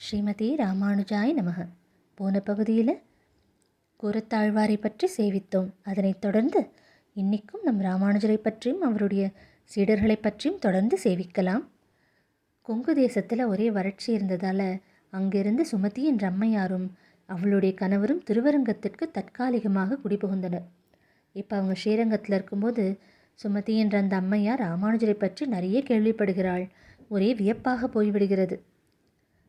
ஸ்ரீமதி ராமானுஜாய நமக. போன பகுதியில் கூரத்தாழ்வாரை பற்றி சேவித்தோம். அதனைத் தொடர்ந்து இன்றைக்கும் நம் ராமானுஜரை பற்றியும் அவருடைய சீடர்களை பற்றியும் தொடர்ந்து சேவிக்கலாம். கொங்கு தேசத்தில் ஒரே வறட்சி இருந்ததால் அங்கிருந்து சுமதி என்ற அம்மையாரும் அவளுடைய கணவரும் திருவரங்கத்திற்கு தற்காலிகமாக குடிபுகுந்தனர். இப்போ அவங்க ஸ்ரீரங்கத்தில் இருக்கும்போது சுமதி என்ற அந்த அம்மையார் ராமானுஜரை பற்றி நிறைய கேள்விப்படுகிறாள். ஒரே வியப்பாக போய்விடுகிறது.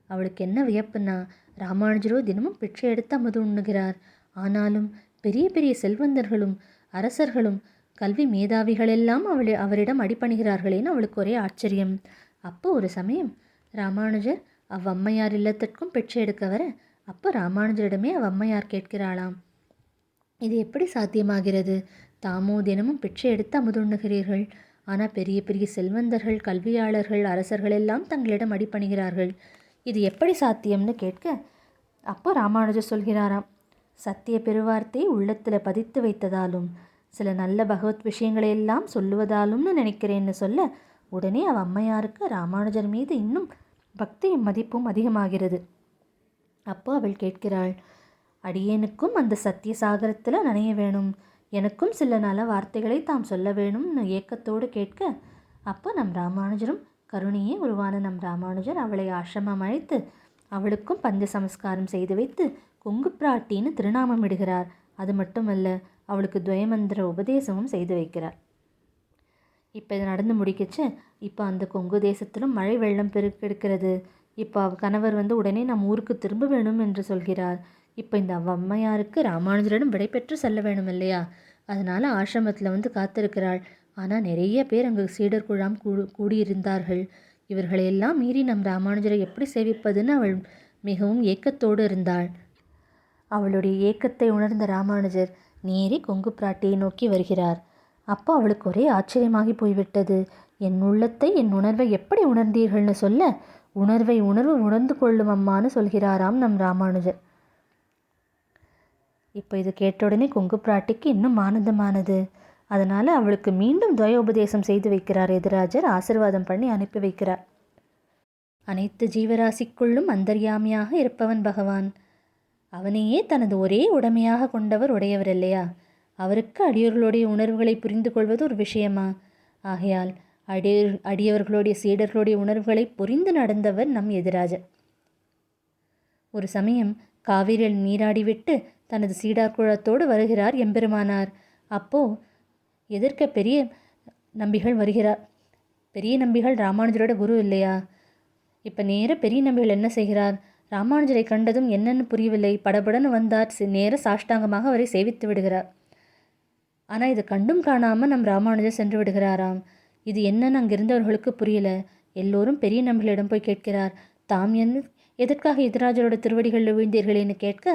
அவளுக்கு என்ன வியப்புன்னா, ராமானுஜரோ தினமும் பிச்சை எடுத்து அமுது உண்ணுகிறார். ஆனாலும் பெரிய பெரிய செல்வந்தர்களும் அரசர்களும் கல்வி மேதாவிகளெல்லாம் அவரிடம் அடிபணிகிறார்களேன்னு அவளுக்கு ஒரே ஆச்சரியம். அப்போ ஒரு சமயம் ராமானுஜர் அவ்வம்மையார் இல்லத்திற்கும் பிச்சை எடுக்க வர, அப்போ ராமானுஜரிடமே அவ்வம்மையார் கேட்கிறாளாம், இது எப்படி சாத்தியமாகிறது? தாமோ தினமும் பிச்சை எடுத்து அமுதுண்ணுகிறீர்கள், ஆனால் பெரிய பெரிய செல்வந்தர்கள் கல்வியாளர்கள் அரசர்கள் எல்லாம் தங்களிடம் அடிபணிகிறார்கள், இது எப்படி சாத்தியம்னு கேட்க, அப்போ ராமானுஜர் சொல்கிறாராம், சத்திய பெருவார்த்தை உள்ளத்தில் பதித்து வைத்ததாலும் சில நல்ல பகவத் விஷயங்களையெல்லாம் சொல்லுவதாலும்னு நினைக்கிறேன்னு சொல்ல, உடனே அம்மையாருக்கு ராமானுஜர் மீது இன்னும் பக்தியும் மதிப்பும் அதிகமாகிறது. அப்போ அவள் கேட்கிறாள், அடியேனுக்கும் அந்த சத்திய சாகரத்தில் நனைய வேணும், எனக்கும் சில நல்ல வார்த்தைகளை தாம் சொல்ல வேணும்னு ஏக்கத்தோடு கேட்க, அப்போ நம் ராமானுஜரும் கருணையே உருவான நம் ராமானுஜர் அவளை ஆசிரமம் அழைத்து அவளுக்கும் பஞ்ச சமஸ்காரம் செய்து வைத்து கொங்கு பிராட்டின்னு திருநாமம் இடுகிறார். அது மட்டுமல்ல, அவளுக்கு துவயமந்திர உபதேசமும் செய்து வைக்கிறார். இப்போ இது நடந்து முடிக்கச்சு. இப்போ அந்த கொங்கு தேசத்திலும் மழை வெள்ளம் பெருக்கெடுக்கிறது. இப்போ கணவர் உடனே நம் ஊருக்கு திரும்ப வேணும் என்று சொல்கிறார். இப்போ இந்த அம்மையாருக்கு ராமானுஜரிடம் விடை பெற்று செல்ல வேணும் இல்லையா? அதனால் ஆசிரமத்தில் காத்திருக்கிறாள். ஆனால் நிறைய பேர் அங்கு சீடர் குழாம் கூடியிருந்தார்கள். இவர்களையெல்லாம் மீறி நம் ராமானுஜரை எப்படி சேவிப்பதுன்னு அவள் மிகவும் ஏக்கத்தோடு இருந்தாள். அவளுடைய ஏக்கத்தை உணர்ந்த ராமானுஜர் நேரே கொங்கு பிராட்டியை நோக்கி வருகிறார். அப்போ அவளுக்கு ஒரே ஆச்சரியமாகி போய்விட்டது. என் உள்ளத்தை என் உணர்வை எப்படி உணர்ந்தீர்கள்னு சொல்ல, உணர்வை உணர்ந்து கொள்ளும் அம்மான்னு சொல்கிறாராம் நம் ராமானுஜர். இப்போ இது கேட்டவுடனே கொங்கு பிராட்டிக்கு இன்னும் ஆனந்தமானது. அதனால் அவளுக்கு மீண்டும் துவயோபதேசம் செய்து வைக்கிறார் எதிராஜர். ஆசீர்வாதம் பண்ணி அனுப்பி வைக்கிறார். அனைத்து ஜீவராசிக்குள்ளும் அந்தர்யாமியாக இருப்பவன் பகவான். அவனையே தனது ஒரே உடைமையாக கொண்டவர் உடையவர் இல்லையா? அவருக்கு அடியவர்களுடைய உணர்வுகளை புரிந்து கொள்வது ஒரு விஷயமா? ஆகையால் அடியவர்களுடைய சீடர்களுடைய உணர்வுகளை புரிந்து நடந்தவர் நம் எதிராஜர். ஒரு சமயம் காவிரியில் நீராடிவிட்டு தனது சீடார்குழத்தோடு வருகிறார் எம்பெருமானார். அப்போ எதிர்க்க பெரிய நம்பிகள் வருகிறார். பெரிய நம்பிகள் ராமானுஜரோட குரு இல்லையா? இப்போ நேர பெரிய நம்பிகள் என்ன செய்கிறார்? ராமானுஜரை கண்டதும் என்னென்னு புரியவில்லை, படபடன்னு வந்தார். நேர சாஷ்டாங்கமாக அவரை சேவித்து விடுகிறார். ஆனால் இதை கண்டும் காணாமல் நம் ராமானுஜர் சென்று விடுகிறாராம். இது என்னன்னு அங்கிருந்தவர்களுக்கு புரியல. எல்லோரும் பெரிய நம்பிகளிடம் போய் கேட்கிறார், தாம் எதற்காக எதிராஜரோட திருவடிகளில் விழுந்தீர்களேன்னு கேட்க,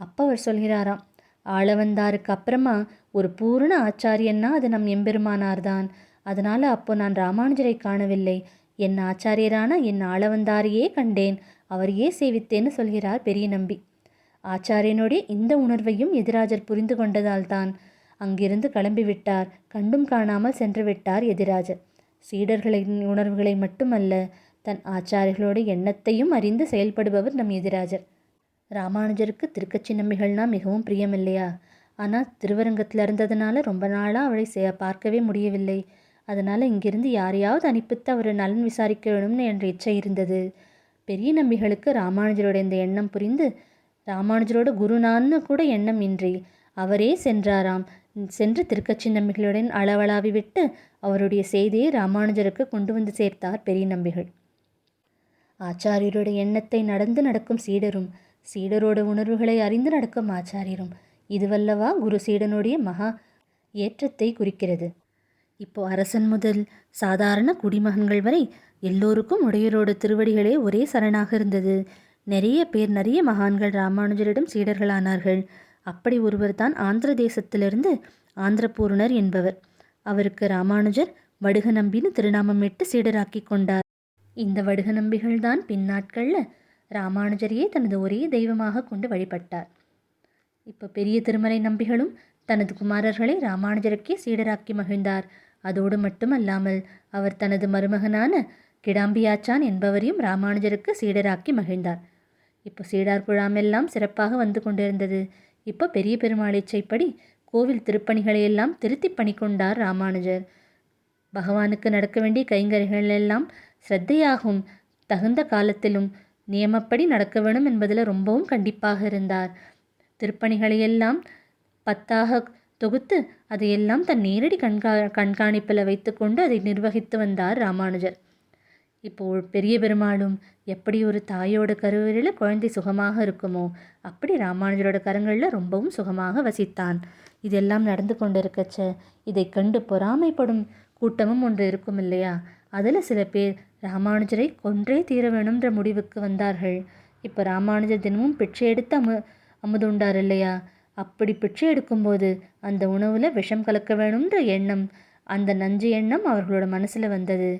அப்போ அவர் சொல்கிறாராம், ஆளவந்தாருக்கு அப்புறமா ஒரு பூரண ஆச்சாரியன்னா அது நம் எம்பெருமானார் தான். அதனால் அப்போ நான் ராமானுஜரை காணவில்லை, என் ஆச்சாரியரான என் ஆளவந்தாரையே கண்டேன், அவரையே சேவித்தேன்னு சொல்கிறார் பெரிய நம்பி. ஆச்சாரியனுடைய இந்த உணர்வையும் எதிராஜர் புரிந்து கொண்டதால் தான் அங்கிருந்து கிளம்பிவிட்டார். கண்டும் காணாமல் சென்று விட்டார் எதிராஜர். சீடர்களின் உணர்வுகளை மட்டுமல்ல, தன் ஆச்சாரியர்களோட எண்ணத்தையும் அறிந்து செயல்படுபவர் நம் எதிராஜர். ராமானுஜருக்கு திருக்கச்சி நம்பிகள்னா மிகவும் பிரியம் இல்லையா? ஆனால் திருவரங்கத்தில் இருந்ததுனால ரொம்ப நாளாக அவளை பார்க்கவே முடியவில்லை. அதனால் இங்கிருந்து யாரையாவது அனுப்பித்து அவரை நலன் விசாரிக்க வேணும்னு என்ற இச்சை இருந்தது. பெரிய நம்பிகளுக்கு ராமானுஜரோட இந்த எண்ணம் புரிந்து, ராமானுஜரோட குருநான்னு கூட எண்ணம் இன்றி அவரே சென்றாராம். சென்று திருக்கச்சி நம்பிகளுடன் அளவளாவி விட்டு அவருடைய செய்தியை ராமானுஜருக்கு கொண்டு வந்து சேர்த்தார் பெரிய நம்பிகள். ஆச்சாரியருடைய எண்ணத்தை நடக்கும் சீடரும், சீடரோட உணர்வுகளை அறிந்து நடக்கும் ஆச்சாரியரும், இதுவல்லவா குரு சீடனுடைய மகா ஏற்றத்தை குறிக்கிறது. இப்போ அரசன் முதல் சாதாரண குடிமகன்கள் வரை எல்லோருக்கும் உடையரோட திருவடிகளே ஒரே சரணாக இருந்தது. நிறைய மகான்கள் ராமானுஜரிடம் சீடர்களானார்கள். அப்படி ஒருவர் தான் ஆந்திர தேசத்திலிருந்து ஆந்திரபூர்ணர் என்பவர். அவருக்கு ராமானுஜர் வடுக நம்பின்னு திருநாமமிட்டு சீடராக்கி கொண்டார். இந்த வடுக நம்பிகள்தான் பின்னாட்களில் ராமானுஜரையே தனது ஒரே தெய்வமாக கொண்டு வழிபட்டார். இப்போ பெரிய திருமலை நம்பிகளும் தனது குமாரர்களை ராமானுஜருக்கே சீடராக்கி மகிழ்ந்தார். அதோடு மட்டுமல்லாமல் அவர் தனது மருமகனான கிடாம்பியாச்சான் என்பவரையும் ராமானுஜருக்கு சீடராக்கி மகிழ்ந்தார். இப்போ சீடார் குழாமெல்லாம் சிறப்பாக வந்து கொண்டிருந்தது. இப்போ பெரிய பெருமாள் இச்சைப்படி கோவில் திருப்பணிகளை எல்லாம் திருத்தி பண்ணி கொண்டார் ராமானுஜர். பகவானுக்கு நடக்க வேண்டிய கைங்கரிகள் எல்லாம் ஸ்ரத்தையாகவும் தகுந்த காலத்திலும் நியமப்படி நடக்க வேணும் என்பதில் ரொம்பவும் கண்டிப்பாக இருந்தார். திருப்பணிகளையெல்லாம் 10ஆக தொகுத்து அதையெல்லாம் தன் நேரடி கண்காணிப்பில் வைத்துக்கொண்டு அதை நிர்வகித்து வந்தார் ராமானுஜர். இப்போ பெரிய பெருமாளும் எப்படி ஒரு தாயோட கருவறையில் குழந்தை சுகமாக இருக்குமோ அப்படி ராமானுஜரோட கரங்களில் ரொம்பவும் சுகமாக வசித்தான். இதெல்லாம் நடந்து கொண்டிருக்கச்ச இதை கண்டு பொறாமைப்படும் கூட்டமும் ஒன்று இருக்கும் இல்லையா? அதில் சில பேர் ராமானுஜரை கொன்றே தீர வேணுன்ற முடிவுக்கு வந்தார்கள். இப்போ ராமானுஜர் தினமும் பிச்சை எடுத்து அமுதுண்டார் இல்லையா? அப்படி பிச்சை எடுக்கும்போது அந்த உணவில் விஷம் கலக்க வேணுன்ற எண்ணம், அந்த நஞ்சு எண்ணம் அவர்களோட மனசில் வந்தது.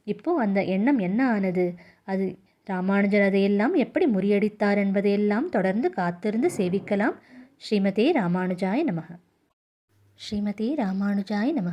இப்போது அந்த எண்ணம் என்ன ஆனது, அது ராமானுஜர் அதையெல்லாம் எப்படி முறியடித்தார் என்பதையெல்லாம் தொடர்ந்து காத்திருந்து சேவிக்கலாம். ஸ்ரீமதே ராமானுஜாய நமக. ஸ்ரீமதே ராமானுஜாய நமக.